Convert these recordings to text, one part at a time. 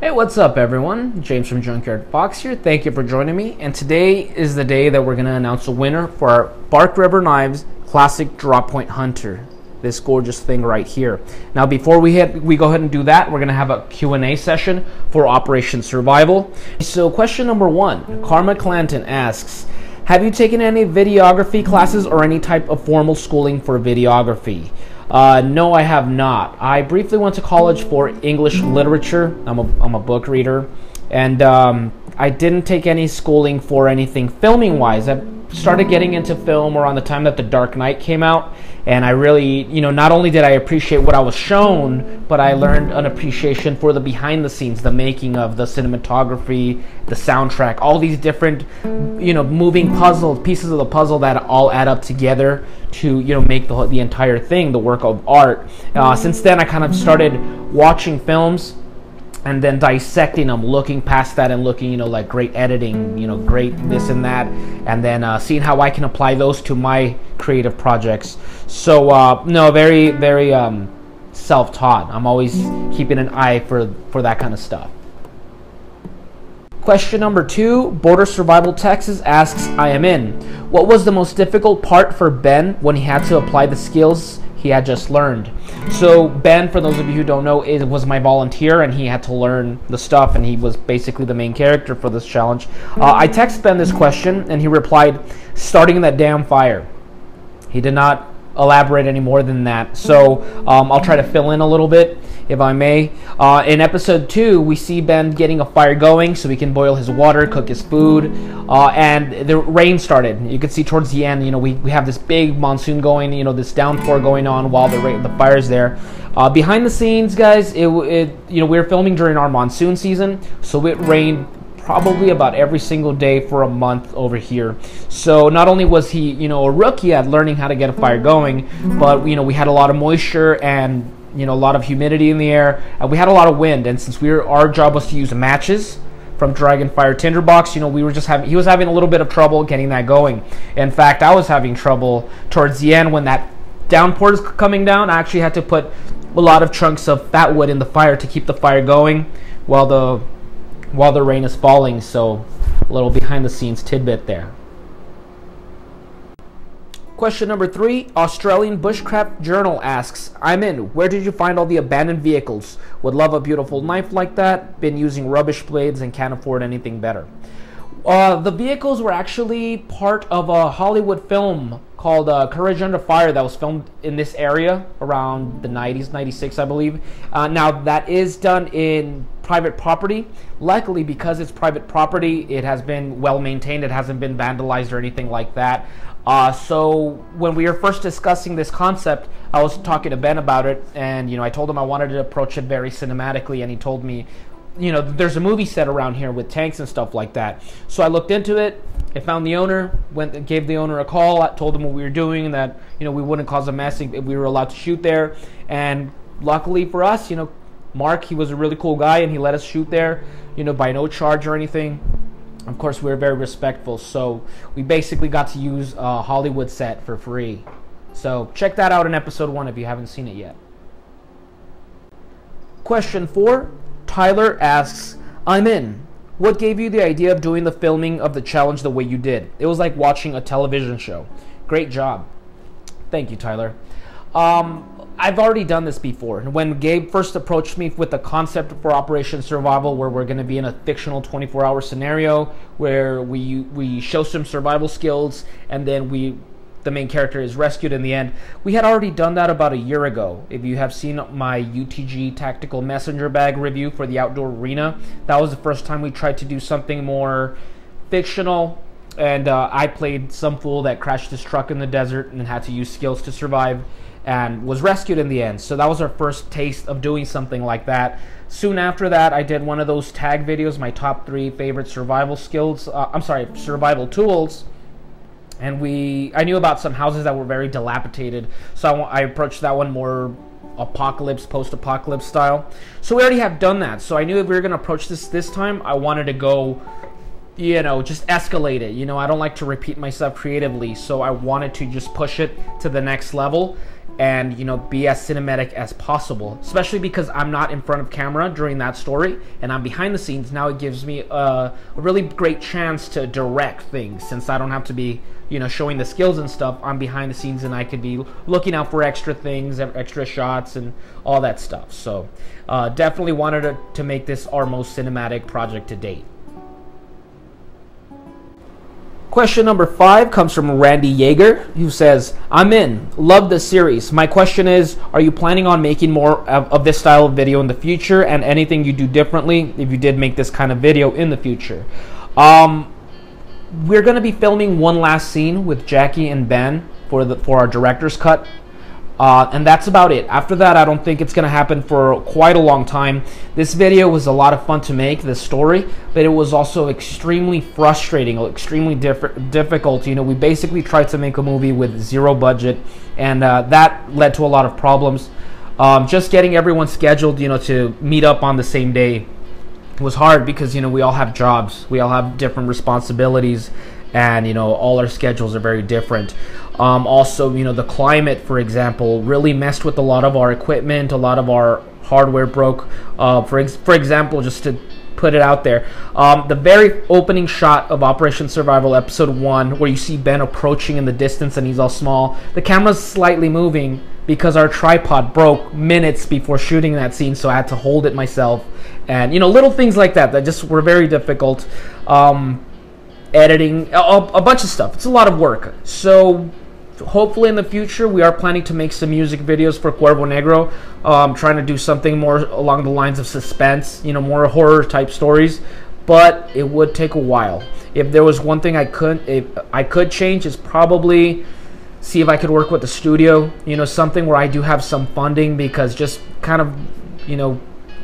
Hey, what's up everyone? James from Junkyard Fox here. Thank you for joining me. And today is the day that we're going to announce a winner for our Bark River Knives Classic Drop Point Hunter. This gorgeous thing right here. Now before we go ahead and do that, we're going to have a Q&A session for Operation Survival. So question number 1, Karma Clanton asks, have you taken any videography classes or any type of formal schooling for videography? No, I have not. I briefly went to college for English literature. I'm a book reader, and I didn't take any schooling for anything filming wise. I started getting into film around the time that The Dark Knight came out, and I really, not only did I appreciate what I was shown, but I learned an appreciation for the behind the scenes, the making of, the cinematography, the soundtrack, all these different, moving pieces of the puzzle that all add up together to, make the entire thing, the work of art. Since then, I kind of started watching films and then dissecting them, looking past that and looking, like great editing, great this and that, and then seeing how I can apply those to my creative projects. So, no, very, very self-taught. I'm always keeping an eye for that kind of stuff. Question number 2, Border Survival Texas asks, I am in. What was the most difficult part for Ben when he had to apply the skills he had just learned? So Ben, for those of you who don't know, was my volunteer, and he had to learn the stuff, and he was basically the main character for this challenge. I texted Ben this question, and he replied, starting that damn fire. He did not elaborate any more than that, so I'll try to fill in a little bit, if I may. In episode 2, we see Ben getting a fire going so he can boil his water, cook his food, and the rain started. You can see towards the end, we have this big monsoon going, this downpour going on while the fire's there. Behind the scenes, guys, we were filming during our monsoon season, so it rained probably about every single day for a month over here. So not only was he, a rookie at learning how to get a fire going, but we had a lot of moisture and a lot of humidity in the air, and we had a lot of wind. And since our job was to use matches from Dragonfire Tinderbox, he was having a little bit of trouble getting that going. In fact, I was having trouble towards the end when that downpour is coming down. I actually had to put a lot of chunks of fat wood in the fire to keep the fire going while the rain is falling. So a little behind the scenes tidbit there. Question number 3, Australian Bushcraft Journal asks, I'm in. Where did you find all the abandoned vehicles? Would love a beautiful knife like that. Been using rubbish blades and can't afford anything better. The vehicles were actually part of a Hollywood film called Courage Under Fire that was filmed in this area around the 90s, 96 I believe. Now that is done in private property. Luckily, because it's private property, it has been well maintained. It hasn't been vandalized or anything like that. So when we were first discussing this concept, I was talking to Ben about it, and I told him I wanted to approach it very cinematically, and he told me, there's a movie set around here with tanks and stuff like that. So I looked into it. I found the owner, gave the owner a call. I told him what we were doing, that we wouldn't cause a mess if we were allowed to shoot there. And luckily for us, Mark, he was a really cool guy, and he let us shoot there, by no charge or anything. Of course, we were very respectful, so we basically got to use a Hollywood set for free. So check that out in episode 1 if you haven't seen it yet. Question 4, Tyler asks, I'm in. What gave you the idea of doing the filming of the challenge the way you did? It was like watching a television show. Great job. Thank you, Tyler. I've already done this before. When Gabe first approached me with the concept for Operation Survival, where we're going to be in a fictional 24-hour scenario where we show some survival skills, and then the main character is rescued in the end. We had already done that about a year ago. If you have seen my UTG Tactical Messenger Bag review for the Outdoor Arena, that was the first time we tried to do something more fictional. And I played some fool that crashed his truck in the desert and had to use skills to survive, and was rescued in the end. So that was our first taste of doing something like that. Soon after that, I did one of those tag videos, my top 3 favorite survival skills, survival tools. And I knew about some houses that were very dilapidated, so I approached that one more post-apocalypse style. So we already have done that. So I knew if we were gonna approach this time, I wanted to go, just escalate it. I don't like to repeat myself creatively, so I wanted to just push it to the next level. and, you know, be as cinematic as possible, especially because I'm not in front of camera during that story and I'm behind the scenes. Now it gives me a really great chance to direct things, since I don't have to be, you know, showing the skills and stuff. I'm behind the scenes and I could be looking out for extra things, extra shots and all that stuff. So definitely wanted to make this our most cinematic project to date. Question number 5 comes from Randy Yeager, who says, I'm in. Love the series. My question is, are you planning on making more of this style of video in the future, and anything you do differently if you did make this kind of video in the future? We're going to be filming one last scene with Jackie and Ben for our director's cut. And that's about it. After that, I don't think it's going to happen for quite a long time. This video was a lot of fun to make, this story, but it was also extremely frustrating, extremely difficult. You know, we basically tried to make a movie with zero budget, and that led to a lot of problems. Just getting everyone scheduled, you know, to meet up on the same day was hard because, you know, we all have jobs, we all have different responsibilities, and, you know, all our schedules are very different. Also, you know, the climate, for example, really messed with a lot of our equipment. A lot of our hardware broke. For example, just to put it out there, the very opening shot of Operation Survival Episode 1, where you see Ben approaching in the distance and he's all small, the camera's slightly moving because our tripod broke minutes before shooting that scene, so I had to hold it myself. And, you know, little things like that just were very difficult. Editing, a bunch of stuff. It's a lot of work. So hopefully in the future we are planning to make some music videos for Cuervo Negro. Trying to do something more along the lines of suspense, you know, more horror type stories, but it would take a while. If there was one thing I could change, is probably see if I could work with the studio, you know, something where I do have some funding, because just kind of, you know,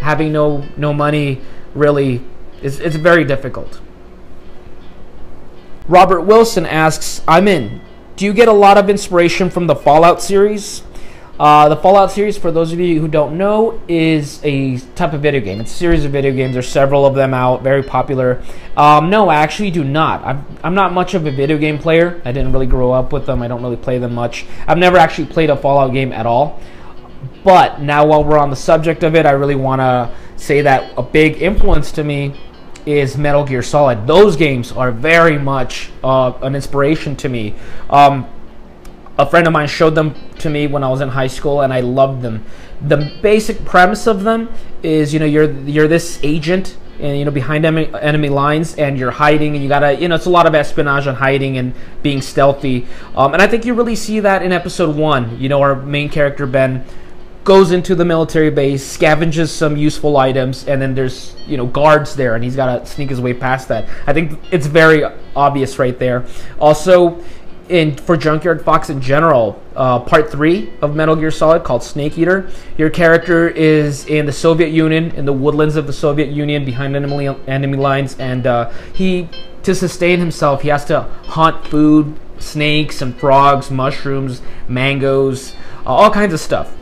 having no money really it's very difficult. Robert Wilson asks, I'm in. Do you get a lot of inspiration from the Fallout series? The Fallout series, for those of you who don't know, is a type of video game. It's a series of video games. There's several of them out, very popular. No, I actually do not. I'm not much of a video game player. I didn't really grow up with them. I don't really play them much. I've never actually played a Fallout game at all. But now while we're on the subject of it, I really want to say that a big influence to me is Metal Gear Solid. Those games are very much an inspiration to me. A friend of mine showed them to me when I was in high school, and I loved them. The basic premise of them is, you know, you're this agent, and, you know, behind enemy lines, and you're hiding, and you gotta, you know, it's a lot of espionage and hiding and being stealthy. And I think you really see that in episode 1. You know, our main character Ben goes into the military base, scavenges some useful items, and then there's, you know, guards there, and he's got to sneak his way past that. I think it's very obvious right there. Also, for Junkyard Fox in general, part 3 of Metal Gear Solid, called Snake Eater, your character is in the Soviet Union, in the woodlands of the Soviet Union, behind enemy lines, and to sustain himself, he has to hunt food, snakes and frogs, mushrooms, mangoes, all kinds of stuff.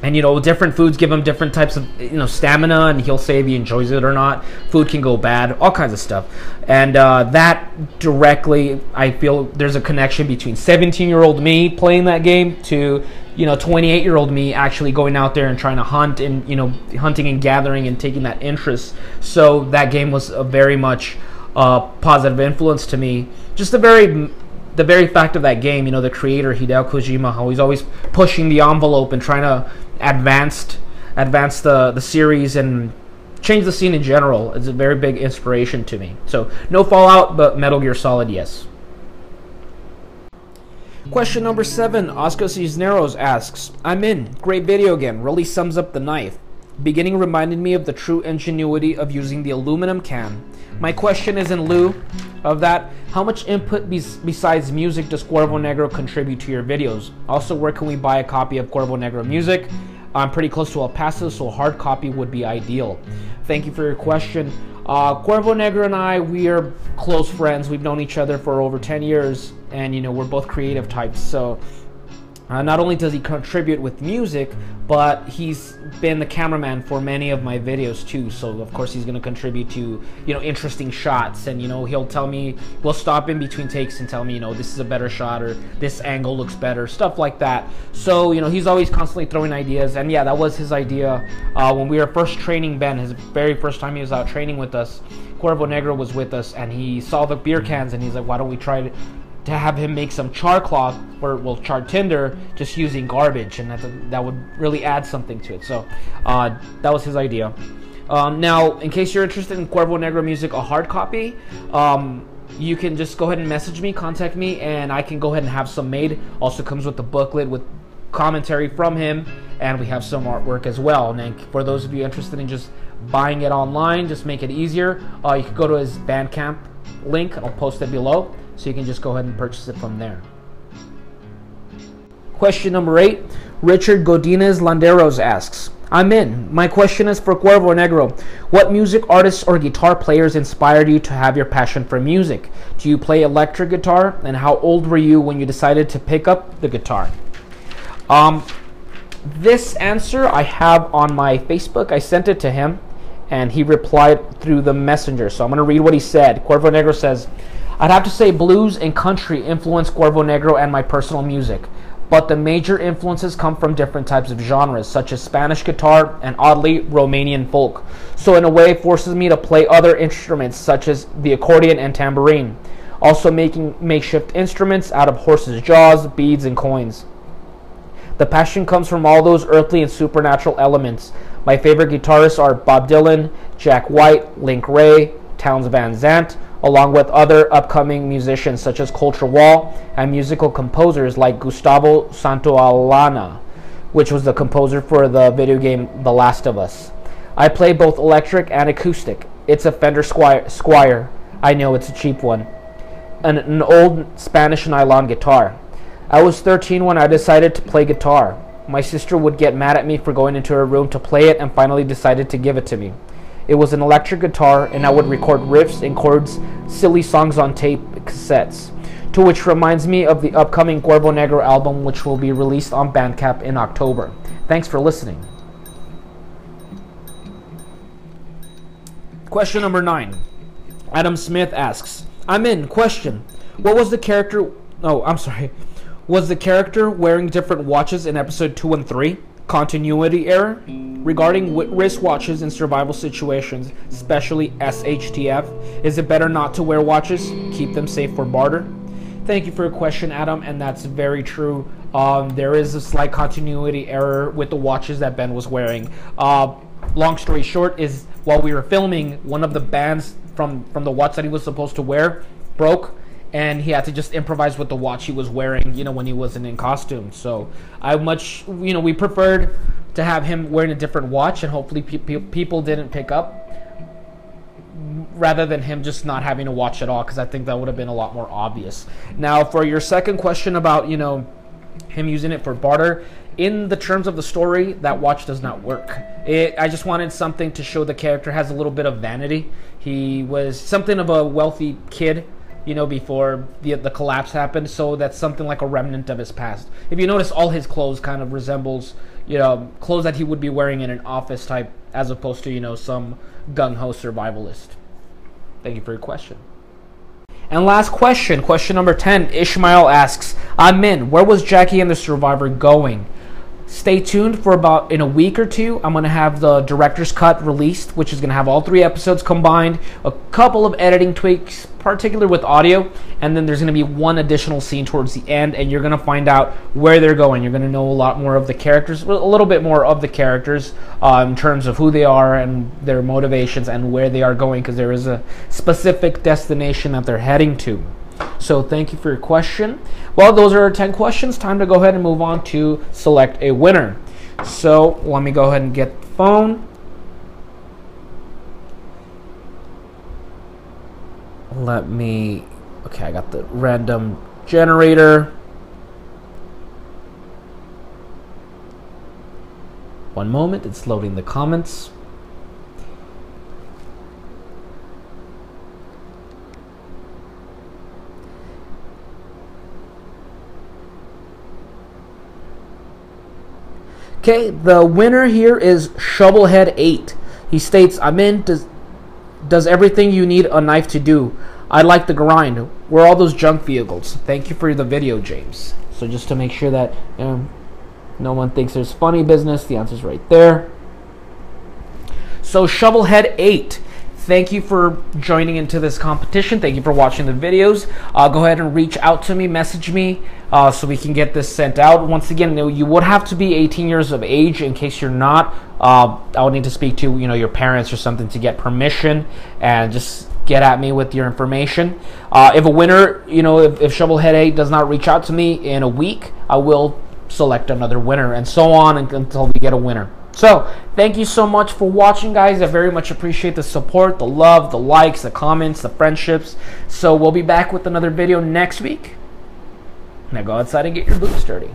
And, you know, different foods give him different types of, you know, stamina, and he'll say if he enjoys it or not. Food can go bad, all kinds of stuff. And that directly, I feel there's a connection between 17-year-old me playing that game to, you know, 28-year-old me actually going out there and trying to hunt, and, you know, hunting and gathering and taking that interest. So that game was a very much positive influence to me. Just the very fact of that game, you know, the creator Hideo Kojima, how he's always pushing the envelope and trying to advance the series and change the scene in general, is a very big inspiration to me. So no Fallout, but Metal Gear Solid, yes. Question number 7, Oscar Cisneros asks, I'm in. Great video game. Really sums up the knife. Beginning reminded me of the true ingenuity of using the aluminum can. My question is, in lieu of that, how much input besides music does Cuervo Negro contribute to your videos? Also, where can we buy a copy of Cuervo Negro music? I'm pretty close to El Paso, so a hard copy would be ideal. Thank you for your question. Cuervo Negro and I, we are close friends. We've known each other for over 10 years, and, you know, we're both creative types, so Not only does he contribute with music, but he's been the cameraman for many of my videos too. So of course he's going to contribute to, interesting shots, and he'll tell me, we'll stop in between takes and tell me, this is a better shot, or this angle looks better, stuff like that. So he's always constantly throwing ideas. And yeah, that was his idea when we were first training Ben. His very first time he was out training with us, Cuervo Negro was with us, and he saw the beer cans and he's like, why don't we try to have him make some char cloth, or char tinder, just using garbage, and that would really add something to it. So that was his idea. Now, in case you're interested in Cuervo Negro music, a hard copy, you can just go ahead and message me, contact me, and I can go ahead and have some made. Also comes with the booklet with commentary from him, and we have some artwork as well. And then for those of you interested in just buying it online, just make it easier, you can go to his Bandcamp link. I'll post it below, so you can just go ahead and purchase it from there. Question number 8, Richard Godinez Landeros asks, I'm in. My question is for Cuervo Negro. What music artists or guitar players inspired you to have your passion for music? Do you play electric guitar? And how old were you when you decided to pick up the guitar? This answer I have on my Facebook. I sent it to him, and he replied through the messenger. So I'm going to read what he said. Cuervo Negro says, I'd have to say blues and country influenced Cuervo Negro and my personal music, but the major influences come from different types of genres, such as Spanish guitar and, oddly, Romanian folk. So in a way, it forces me to play other instruments, such as the accordion and tambourine, also making makeshift instruments out of horses' jaws, beads, and coins. The passion comes from all those earthly and supernatural elements. My favorite guitarists are Bob Dylan, Jack White, Link Wray, Townes Van Zandt, along with other upcoming musicians such as Coltrane Wall, and musical composers like Gustavo Santaolalla, which was the composer for the video game The Last of Us. I play both electric and acoustic. It's a Fender Squier. I know it's a cheap one. An old Spanish nylon guitar. I was 13 when I decided to play guitar. My sister would get mad at me for going into her room to play it, and finally decided to give it to me. It was an electric guitar, and I would record riffs and chords, silly songs on tape cassettes. To which reminds me of the upcoming Cuervo Negro album, which will be released on Bandcamp in October. Thanks for listening. Question number 9. Adam Smith asks, I'm in. Question. What was the character... Oh, I'm sorry. Was the character wearing different watches in episode 2 and 3? Continuity error? Regarding wristwatches in survival situations, especially SHTF, is it better not to wear watches? Keep them safe for barter? Thank you for your question, Adam, and that's very true. There is a slight continuity error with the watches that Ben was wearing. Long story short is, while we were filming, one of the bands from the watch that he was supposed to wear broke, and he had to just improvise with the watch he was wearing, when he wasn't in costume. So we preferred to have him wearing a different watch, and hopefully people didn't pick up, rather than him just not having a watch at all, because I think that would have been a lot more obvious. Now, for your second question about, him using it for barter, in the terms of the story, that watch does not work. I just wanted something to show the character has a little bit of vanity. He was something of a wealthy kid, before the collapse happened, so that's something like a remnant of his past. If you notice, all his clothes kind of resembles, clothes that he would be wearing in an office type, as opposed to, some gung-ho survivalist. Thank you for your question. And last question, question number 10, Ishmael asks, I'm in. Where was Jackie and the Survivor going? Stay tuned for about in a week or two. I'm going to have the director's cut released, which is going to have all 3 episodes combined, a couple of editing tweaks, particularly with audio, and then there's going to be one additional scene towards the end, and you're going to find out where they're going. You're going to know a lot more of the characters, a little bit more of the characters in terms of who they are and their motivations and where they are going, because there is a specific destination that they're heading to. So thank you for your question. Well, those are our 10 questions. Time to go ahead and move on to select a winner. So let me go ahead and get the phone. Okay, I got the random generator. One moment, it's loading the comments. Okay, the winner here is Shovelhead8. He states, I'm in, does everything you need a knife to do. I like the grind. Where are all those junk vehicles? Thank you for the video, James. So just to make sure that no one thinks there's funny business, the answer's right there. So Shovelhead8, thank you for joining into this competition. Thank you for watching the videos. Go ahead and reach out to me, message me, so we can get this sent out. Once again, you would have to be 18 years of age. In case you're not, I would need to speak to your parents or something to get permission, and just get at me with your information. If a winner, if Shovelhead8 does not reach out to me in a week, I will select another winner, and so on until we get a winner. So, thank you so much for watching, guys. I very much appreciate the support, the love, the likes, the comments, the friendships. So, we'll be back with another video next week. Now go outside and get your boots dirty.